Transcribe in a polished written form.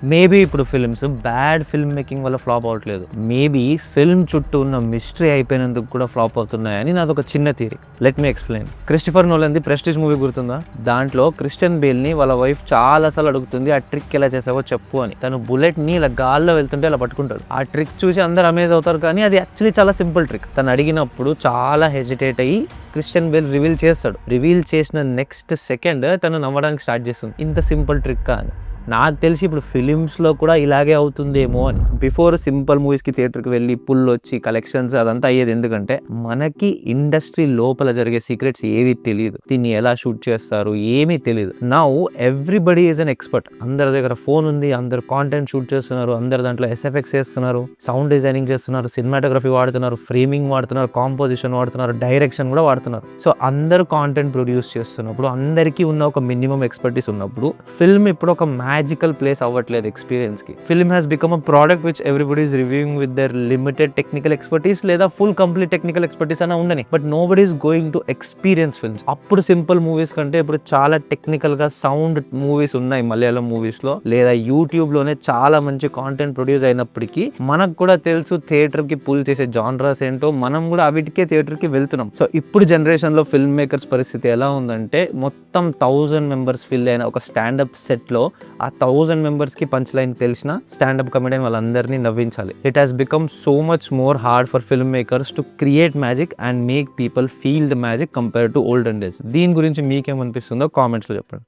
Maybe ఇప్పుడు films bad film making వల్ల flop అవ్వట్లేదు. మేబీ ఫిల్మ్ చుట్టూ ఉన్న మిస్టరీ అయిపోయినందుకు కూడా ఫ్లాప్ అవుతున్నాయని నాది ఒక చిన్న theory. Let me explain. Christopher Nolan the prestige movie గుర్తుందా? దాంట్లో క్రిస్టియన్ బేల్ ని వాళ్ళ వైఫ్ చాలా సార్లు అడుగుతుంది, ఆ ట్రిక్ ఎలా చేసావో చెప్పు అని. తను బుల్లెట్ ని ఇలా గాల్లో వెళ్తుంటే అలా పట్టుకుంటాడు. ఆ ట్రిక్ చూసి అందరు అమేజ్ అవుతారు, కానీ అది యాక్చువల్లీ చాలా సింపుల్ ట్రిక్. తను అడిగినప్పుడు చాలా హెజిటేట్ అయ్యి క్రిస్టియన్ బేల్ రివీల్ చేస్తాడు. రివీల్ చేసిన నెక్స్ట్ సెకండ్ తను నవ్వడానికి స్టార్ట్ చేస్తుంది. ఇంత సింపుల్ ట్రిక్ అని. నాకు తెలిసి ఇప్పుడు ఫిలిమ్స్లో కూడా ఇలాగే అవుతుందేమో అని. బిఫోర్ సింపుల్ మూవీస్కి థియేటర్కి వెళ్ళి పుల్ వచ్చి కలెక్షన్స్ అదంతా అయ్యేది ఎందుకంటే మనకి ఇండస్ట్రీ లోపల జరిగే సీక్రెట్స్ ఏది తెలియదు, దీన్ని ఎలా షూట్ చేస్తారు ఏమీ తెలియదు. Now everybody is an expert. అందరి దగ్గర ఫోన్ ఉంది, అందరు కాంటెంట్ షూట్ చేస్తున్నారు, అందరు దాంట్లో ఎస్ఎఫ్ఎక్స్ చేస్తున్నారు, సౌండ్ డిజైనింగ్ చేస్తున్నారు, సినిమాటోగ్రఫీ వాడుతున్నారు, ఫ్రేమింగ్ వాడుతున్నారు, కాంపోజిషన్ వాడుతున్నారు, డైరెక్షన్ కూడా వాడుతున్నారు. సో అందరు కాంటెంట్ ప్రొడ్యూస్ చేస్తున్నప్పుడు అందరికీ ఉన్న ఒక మినిమం ఎక్స్పర్టీస్ ఉన్నప్పుడు ఫిల్మ్ ఇప్పుడు ఒక మ్యాజికల్ ప్లేస్ అవ్వట్లేదు ఎక్స్పీరియన్స్ కి. Film has become a product which everybody is reviewing with their limited technical expertise లేదా ఫుల్ కంప్లీట్ టెక్నికల్ ఎక్స్పర్టీస్ అన్న ఉండని, but nobody is going to experience films. అప్పుడు simple movies కంటే ఇప్పుడు చాలా టెక్నికల్ గా సౌండ్ మూవీస్ ఉన్నాయి మలయాళం మూవీస్ లో, లేదా యూట్యూబ్ లోనే చాలా మంచి కాంటెంట్ ప్రొడ్యూస్ అయినప్పటికీ మనకు కూడా తెలుసు థియేటర్ కి పుల్ చేసే జానరాస్ ఏంటో, మనం కూడా అవిటికే థియేటర్ కి వెళ్తున్నాం. సో ఇప్పుడు జనరేషన్ లో ఫిల్మ్ మేకర్స్ పరిస్థితి ఎలా ఉందంటే, మొత్తం 1000 మెంబర్స్ ఫిల్ అయిన ఒక స్టాండప్ సెట్ లో ఆ 1000 మెంబర్స్ కి పంచ్ లైన్ తెలిసిన స్టాండప్ కమెడియన్ వాళ్ళందరినీ నవ్వించాలి. It has become so much more hard for film makers to create magic and make people feel the magic compare to olden days. దీని గురించి మీకేమనిపిస్తుందో కామెంట్స్ లో చెప్పండి.